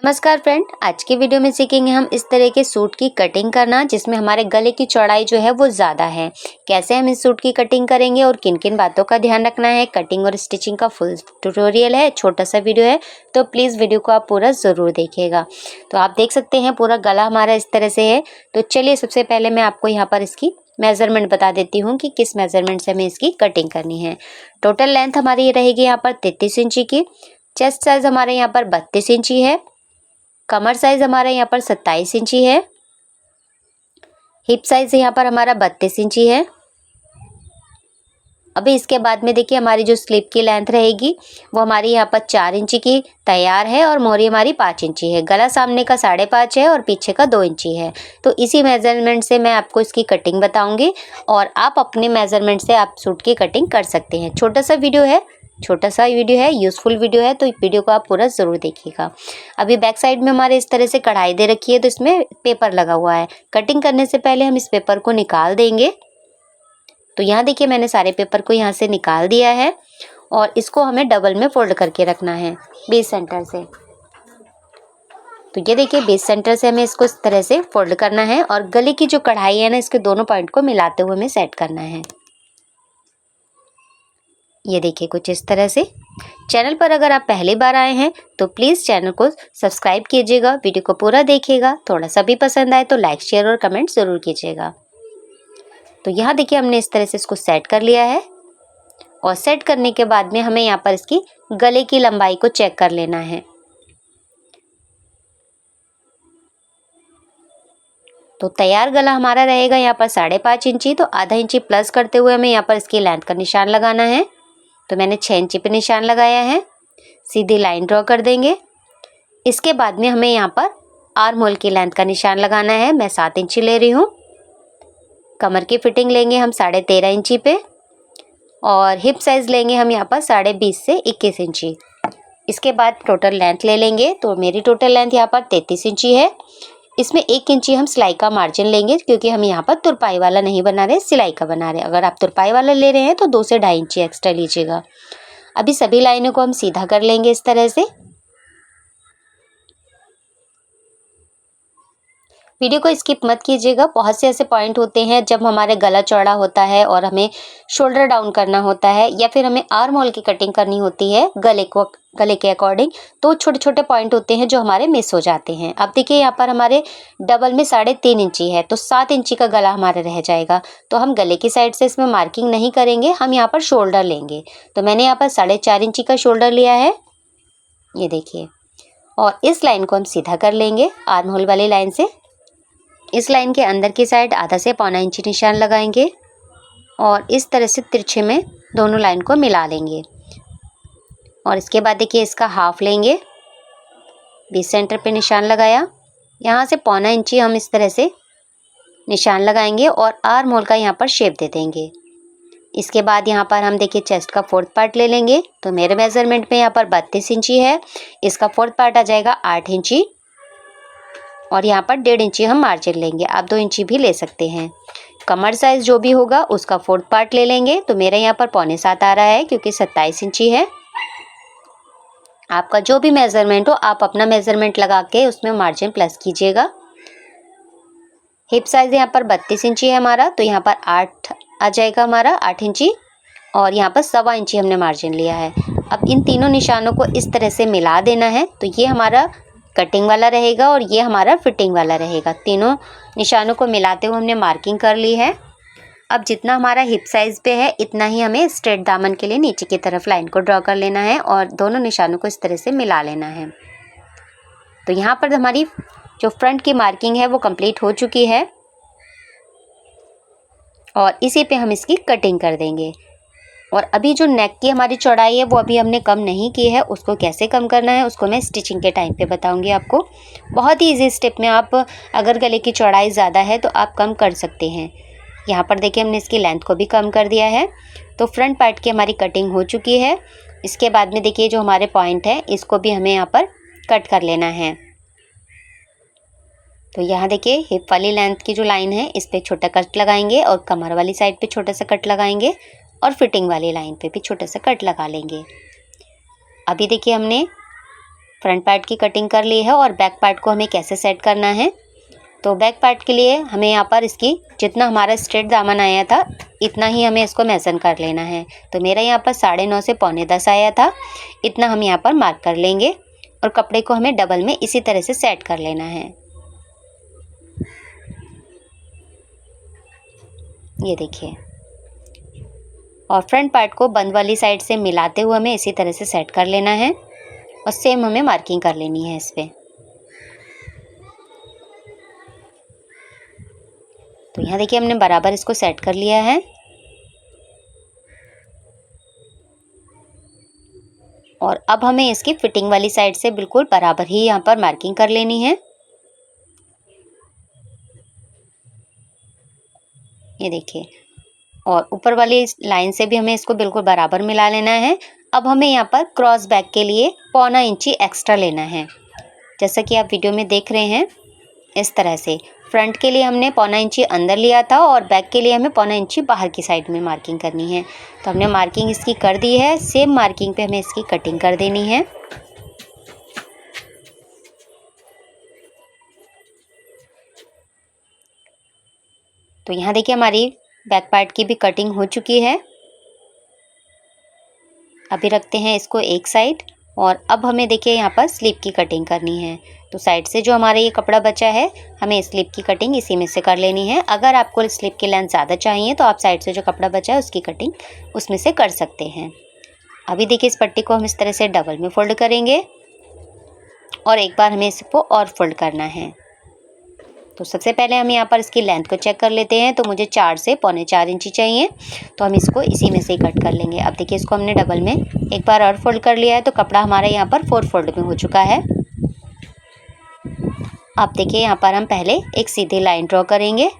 नमस्कार फ्रेंड, आज की वीडियो में सीखेंगे हम इस तरह के सूट की कटिंग करना जिसमें हमारे गले की चौड़ाई जो है वो ज़्यादा है। कैसे हम इस सूट की कटिंग करेंगे और किन किन बातों का ध्यान रखना है, कटिंग और स्टिचिंग का फुल ट्यूटोरियल है, छोटा सा वीडियो है, तो प्लीज़ वीडियो को आप पूरा ज़रूर देखिएगा। तो आप देख सकते हैं पूरा गला हमारा इस तरह से है। तो चलिए सबसे पहले मैं आपको यहाँ पर इसकी मेज़रमेंट बता देती हूँ कि किस मेज़रमेंट से हमें इसकी कटिंग करनी है। टोटल लेंथ हमारी रहेगी यहाँ पर 33 इंची की। चेस्ट साइज़ हमारे यहाँ पर 32 इंची है। कमर साइज हमारा यहाँ पर 27 इंची है। हिप साइज यहाँ पर हमारा 32 इंची है। अभी इसके बाद में देखिए हमारी जो स्लीव की लेंथ रहेगी वो हमारी यहाँ पर 4 इंची की तैयार है और मोहरी हमारी 5 इंची है। गला सामने का 5.5 है और पीछे का 2 इंची है। तो इसी मेजरमेंट से मैं आपको इसकी कटिंग बताऊंगी और आप अपने मेजरमेंट से आप सूट की कटिंग कर सकते हैं। छोटा सा वीडियो है, यूज़फुल वीडियो है, तो वीडियो को आप पूरा ज़रूर देखिएगा। अभी बैक साइड में हमारे इस तरह से कढ़ाई दे रखी है, तो इसमें पेपर लगा हुआ है। कटिंग करने से पहले हम इस पेपर को निकाल देंगे। तो यहाँ देखिए मैंने सारे पेपर को यहाँ से निकाल दिया है और इसको हमें डबल में फोल्ड करके रखना है बेस सेंटर से। तो ये देखिए बेस सेंटर से हमें इसको इस तरह से फोल्ड करना है और गले की जो कढ़ाई है ना, इसके दोनों पॉइंट को मिलाते हुए हमें सेट करना है। ये देखिए कुछ इस तरह से। चैनल पर अगर आप पहली बार आए हैं तो प्लीज़ चैनल को सब्सक्राइब कीजिएगा, वीडियो को पूरा देखिएगा। थोड़ा सा भी पसंद आए तो लाइक शेयर और कमेंट ज़रूर कीजिएगा। तो यहाँ देखिए हमने इस तरह से इसको सेट कर लिया है और सेट करने के बाद में हमें यहाँ पर इसकी गले की लंबाई को चेक कर लेना है। तो तैयार गला हमारा रहेगा यहाँ पर 5.5 इंची, तो आधा इंची प्लस करते हुए हमें यहाँ पर इसकी लेंथ का निशान लगाना है। तो मैंने 6 इंची पे निशान लगाया है। सीधी लाइन ड्रॉ कर देंगे। इसके बाद में हमें यहाँ पर आर्म होल की लेंथ का निशान लगाना है। मैं 7 इंची ले रही हूँ। कमर की फिटिंग लेंगे हम 13.5 इंची पे और हिप साइज़ लेंगे हम यहाँ पर 20.5 से 21 इंची। इसके बाद टोटल लेंथ ले लेंगे। तो मेरी टोटल लेंथ यहाँ पर 33 इंची है। इसमें 1 इंची हम सिलाई का मार्जिन लेंगे क्योंकि हम यहाँ पर तुरपाई वाला नहीं बना रहे, सिलाई का बना रहे। अगर आप तुरपाई वाला ले रहे हैं तो 2 से 2.5 इंची एक्स्ट्रा लीजिएगा। अभी सभी लाइनों को हम सीधा कर लेंगे इस तरह से। वीडियो को स्किप मत कीजिएगा। बहुत से ऐसे पॉइंट होते हैं जब हमारे गला चौड़ा होता है और हमें शोल्डर डाउन करना होता है या फिर हमें आर्म होल की कटिंग करनी होती है गले के अकॉर्डिंग, तो छोटे छोटे पॉइंट होते हैं जो हमारे मिस हो जाते हैं। अब देखिए यहाँ पर हमारे डबल में 3.5 इंची है, तो 7 इंची का गला हमारा रह जाएगा। तो हम गले की साइड से इसमें मार्किंग नहीं करेंगे, हम यहाँ पर शोल्डर लेंगे। तो मैंने यहाँ पर 4.5 इंची का शोल्डर लिया है, ये देखिए। और इस लाइन को हम सीधा कर लेंगे आर्म होल वाली लाइन से। इस लाइन के अंदर की साइड आधा से 1.25 इंची निशान लगाएंगे और इस तरह से तिरछे में दोनों लाइन को मिला लेंगे। और इसके बाद देखिए इसका हाफ लेंगे, बीच सेंटर पे निशान लगाया। यहाँ से 1.25 इंची हम इस तरह से निशान लगाएंगे और आर्म होल का यहाँ पर शेप दे देंगे। इसके बाद यहाँ पर हम देखिए चेस्ट का 4th पार्ट ले लेंगे। तो मेरे मेजरमेंट में यहाँ पर 32 इंची है, इसका 4th पार्ट आ जाएगा 8 इंची और यहाँ पर 1.5 इंची हम मार्जिन लेंगे। आप 2 इंची भी ले सकते हैं। कमर साइज़ जो भी होगा उसका 4th पार्ट ले लेंगे। तो मेरे यहाँ पर 6.25 आ रहा है क्योंकि 27 इंची है। आपका जो भी मेज़रमेंट हो आप अपना मेज़रमेंट लगा के उसमें मार्जिन प्लस कीजिएगा। हिप साइज़ यहाँ पर 32 इंची है हमारा, तो यहाँ पर 8 आ जाएगा हमारा 8 इंची और यहाँ पर 1.25 इंची हमने मार्जिन लिया है। अब इन तीनों निशानों को इस तरह से मिला देना है। तो ये हमारा कटिंग वाला रहेगा और ये हमारा फिटिंग वाला रहेगा। तीनों निशानों को मिलाते हुए हमने मार्किंग कर ली है। अब जितना हमारा हिप साइज़ पे है इतना ही हमें स्ट्रेट दामन के लिए नीचे की तरफ लाइन को ड्रॉ कर लेना है और दोनों निशानों को इस तरह से मिला लेना है। तो यहाँ पर हमारी जो फ्रंट की मार्किंग है वो कंप्लीट हो चुकी है और इसी पे हम इसकी कटिंग कर देंगे। और अभी जो नेक की हमारी चौड़ाई है वो अभी हमने कम नहीं की है, उसको कैसे कम करना है उसको मैं स्टिचिंग के टाइम पे बताऊंगी आपको। बहुत ही ईजी स्टेप में आप अगर गले की चौड़ाई ज़्यादा है तो आप कम कर सकते हैं। यहाँ पर देखिए हमने इसकी लेंथ को भी कम कर दिया है। तो फ्रंट पार्ट की हमारी कटिंग हो चुकी है। इसके बाद में देखिए जो हमारे पॉइंट है इसको भी हमें यहाँ पर कट कर लेना है। तो यहाँ देखिए हिप वाली लेंथ की जो लाइन है इस पर छोटा कट लगाएंगे और कमर वाली साइड पे छोटा सा कट लगाएंगे और फिटिंग वाली लाइन पे भी छोटा सा कट लगा लेंगे। अभी देखिए हमने फ्रंट पार्ट की कटिंग कर ली है और बैक पार्ट को हमें कैसे सेट करना है। तो बैक पार्ट के लिए हमें यहाँ पर इसकी जितना हमारा स्ट्रेट दामन आया था इतना ही हमें इसको मेज़र कर लेना है। तो मेरा यहाँ पर 9.5 से 9.25 आया था, इतना हम यहाँ पर मार्क कर लेंगे और कपड़े को हमें डबल में इसी तरह से सेट कर लेना है। ये देखिए, और फ्रंट पार्ट को बंद वाली साइड से मिलाते हुए हमें इसी तरह से सेट कर लेना है और सेम हमें मार्किंग कर लेनी है इस पे। तो यहाँ देखिए हमने बराबर इसको सेट कर लिया है और अब हमें इसकी फिटिंग वाली साइड से बिल्कुल बराबर ही यहाँ पर मार्किंग कर लेनी है। ये देखिए, और ऊपर वाली लाइन से भी हमें इसको बिल्कुल बराबर मिला लेना है। अब हमें यहाँ पर क्रॉस बैक के लिए 0.25 इंची एक्स्ट्रा लेना है, जैसा कि आप वीडियो में देख रहे हैं। इस तरह से फ्रंट के लिए हमने 0.25 इंची अंदर लिया था और बैक के लिए हमें 0.25 इंची बाहर की साइड में मार्किंग करनी है। तो हमने मार्किंग इसकी कर दी है, सेम मार्किंग पे हमें इसकी कटिंग कर देनी है। तो यहाँ देखिए हमारी बैक पार्ट की भी कटिंग हो चुकी है। अभी रखते हैं इसको एक साइड और अब हमें देखिए यहाँ पर स्लीव की कटिंग करनी है। तो साइड से जो हमारा ये कपड़ा बचा है हमें स्लीव की कटिंग इसी में से कर लेनी है। अगर आपको स्लीव की लेंथ ज़्यादा चाहिए तो आप साइड से जो कपड़ा बचा है उसकी कटिंग उसमें से कर सकते हैं। अभी देखिए इस पट्टी को हम इस तरह से डबल में फोल्ड करेंगे और एक बार हमें इसको और फोल्ड करना है। तो सबसे पहले हम यहाँ पर इसकी लेंथ को चेक कर लेते हैं। तो मुझे 4 से 4.25 इंची चाहिए, तो हम इसको इसी में से ही कट कर लेंगे। अब देखिए इसको हमने डबल में एक बार और फोल्ड कर लिया है, तो कपड़ा हमारा यहाँ पर 4 फोल्ड में हो चुका है। अब देखिए यहाँ पर हम पहले एक सीधी लाइन ड्रॉ करेंगे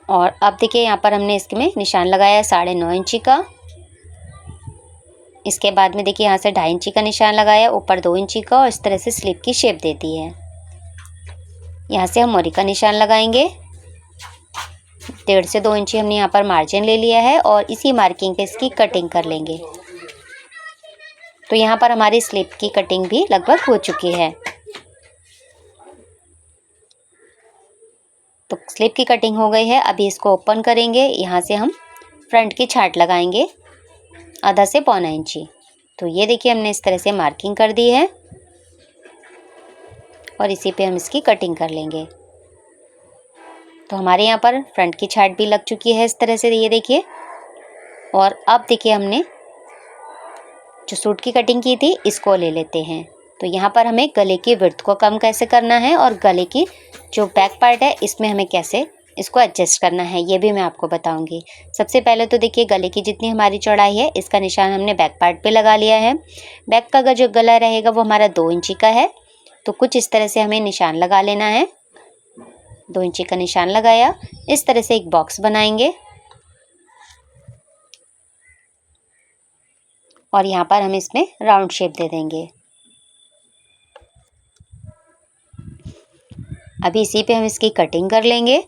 और अब देखिए यहाँ पर हमने इसमें निशान लगाया 9.5 इंची का। इसके बाद में देखिए यहाँ से 2.5 इंची का निशान लगाया, ऊपर 2 इंची का, और इस तरह से स्लीव की शेप दे दी है। यहाँ से हम मोरी का निशान लगाएंगे। 1.5 से 2 इंची हमने यहाँ पर मार्जिन ले लिया है और इसी मार्किंग पे इसकी कटिंग कर लेंगे। तो यहाँ पर हमारी स्लीव की कटिंग भी लगभग हो चुकी है। तो स्लीव की कटिंग हो गई है। अभी इसको ओपन करेंगे। यहाँ से हम फ्रंट की छाट लगाएंगे 0.5 से 0.25 इंची। तो ये देखिए हमने इस तरह से मार्किंग कर दी है और इसी पे हम इसकी कटिंग कर लेंगे। तो हमारे यहाँ पर फ्रंट की छाट भी लग चुकी है इस तरह से, ये देखिए। और अब देखिए हमने जो सूट की कटिंग की थी इसको ले लेते हैं। तो यहाँ पर हमें गले की विड्थ को कम कैसे करना है और गले की जो बैक पार्ट है इसमें हमें कैसे इसको एडजस्ट करना है, ये भी मैं आपको बताऊंगी। सबसे पहले तो देखिए गले की जितनी हमारी चौड़ाई है इसका निशान हमने बैक पार्ट पे लगा लिया है। बैक का जो गला रहेगा वो हमारा 2 इंची का है। तो कुछ इस तरह से हमें निशान लगा लेना है। 2 इंची का निशान लगाया, इस तरह से एक बॉक्स बनाएंगे और यहाँ पर हम इसमें राउंड शेप दे देंगे। अभी इसी पे हम इसकी कटिंग कर लेंगे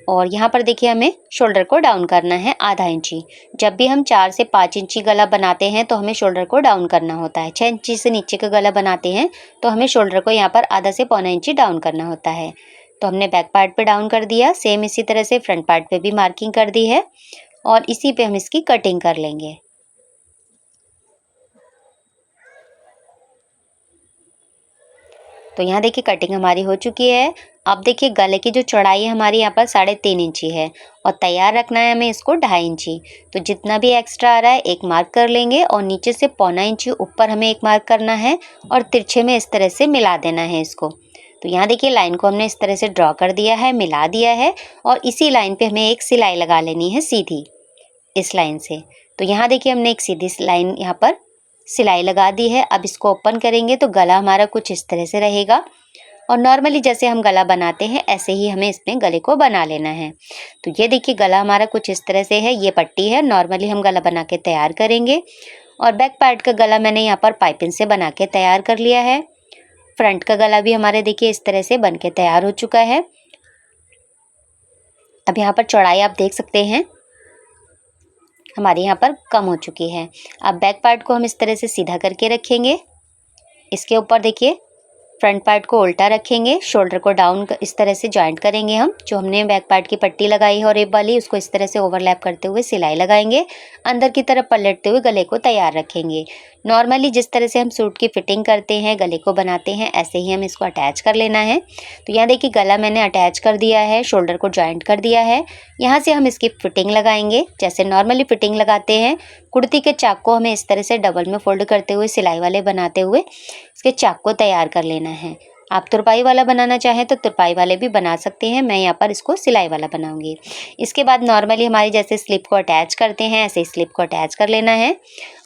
और यहाँ पर देखिए हमें शोल्डर को डाउन करना है 0.5 इंची। जब भी हम 4 से 5 इंची गला बनाते हैं तो हमें शोल्डर को डाउन करना होता है। 6 इंची से नीचे का गला बनाते हैं तो हमें शोल्डर को यहाँ पर 0.5 से 0.25 इंची डाउन करना होता है। तो हमने बैक पार्ट पे डाउन कर दिया, सेम इसी तरह से फ्रंट पार्ट पे भी मार्किंग कर दी है और इसी पे हम इसकी कटिंग कर लेंगे। तो यहाँ देखिए कटिंग हमारी हो चुकी है। अब देखिए गले की जो चौड़ाई है हमारी यहाँ पर 3.5 इंची है और तैयार रखना है हमें इसको 2.5 इंची। तो जितना भी एक्स्ट्रा आ रहा है एक मार्क कर लेंगे और नीचे से 0.25 इंची ऊपर हमें एक मार्क करना है और तिरछे में इस तरह से मिला देना है इसको। तो यहाँ देखिए लाइन को हमने इस तरह से ड्रॉ कर दिया है, मिला दिया है और इसी लाइन पे हमें एक सिलाई लगा लेनी है सीधी इस लाइन से। तो यहाँ देखिए हमने एक सीधी लाइन यहाँ पर सिलाई लगा दी है। अब इसको ओपन करेंगे तो गला हमारा कुछ इस तरह से रहेगा और नॉर्मली जैसे हम गला बनाते हैं ऐसे ही हमें इसमें गले को बना लेना है। तो ये देखिए गला हमारा कुछ इस तरह से है, ये पट्टी है। नॉर्मली हम गला बना के तैयार करेंगे और बैक पार्ट का गला मैंने यहाँ पर पाइपिंग से बना के तैयार कर लिया है। फ्रंट का गला भी हमारे देखिए इस तरह से बन के तैयार हो चुका है। अब यहाँ पर चौड़ाई आप देख सकते हैं हमारे यहाँ पर कम हो चुकी है। अब बैक पार्ट को हम इस तरह से सीधा करके रखेंगे। इसके ऊपर देखिए फ्रंट पार्ट को उल्टा रखेंगे, शोल्डर को डाउन इस तरह से जॉइंट करेंगे हम। जो हमने बैक पार्ट की पट्टी लगाई है और रिब वाली, उसको इस तरह से ओवरलैप करते हुए सिलाई लगाएंगे। अंदर की तरफ पलटते हुए गले को तैयार रखेंगे। नॉर्मली जिस तरह से हम सूट की फिटिंग करते हैं, गले को बनाते हैं, ऐसे ही हम इसको अटैच कर लेना है। तो यहाँ देखिए गला मैंने अटैच कर दिया है, शोल्डर को जॉइंट कर दिया है। यहाँ से हम इसकी फिटिंग लगाएंगे जैसे नॉर्मली फिटिंग लगाते हैं। कुर्ती के चाक को हमें इस तरह से डबल में फोल्ड करते हुए, सिलाई वाले बनाते हुए इसके चाक को तैयार कर लेना है। आप तुरपाई वाला बनाना चाहें तो तुरपाई वाले भी बना सकते हैं। मैं यहाँ पर इसको सिलाई वाला बनाऊंगी। इसके बाद नॉर्मली हमारी जैसे स्लिप को अटैच करते हैं, ऐसे स्लिप को अटैच कर लेना है।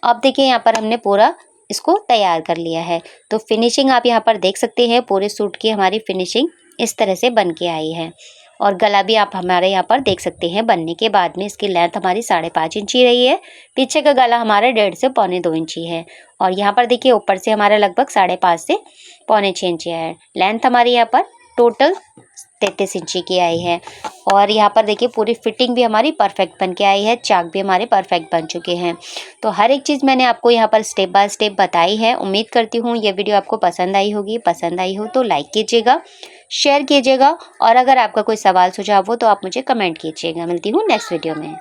अब देखिए यहाँ पर हमने पूरा इसको तैयार कर लिया है। तो फिनिशिंग आप यहाँ पर देख सकते हैं, पूरे सूट की हमारी फिनिशिंग इस तरह से बन के आई है। और गला भी आप हमारे यहाँ पर देख सकते हैं बनने के बाद में इसकी लेंथ हमारी 5.5 इंची रही है। पीछे का गला हमारा 1.5 से 1.25 इंची है। और यहाँ पर देखिए ऊपर से हमारा लगभग 5.5 से 6.25 इंची है। लेंथ हमारी यहाँ पर टोटल 33 इंची की आई है। और यहाँ पर देखिए पूरी फिटिंग भी हमारी परफेक्ट बन के आई है, चाक भी हमारे परफेक्ट बन चुके हैं। तो हर एक चीज़ मैंने आपको यहाँ पर स्टेप बाय स्टेप बताई है। उम्मीद करती हूँ ये वीडियो आपको पसंद आई होगी। पसंद आई हो तो लाइक कीजिएगा, शेयर कीजिएगा और अगर आपका कोई सवाल सुझाव हो तो आप मुझे कमेंट कीजिएगा। मिलती हूँ नेक्स्ट वीडियो में।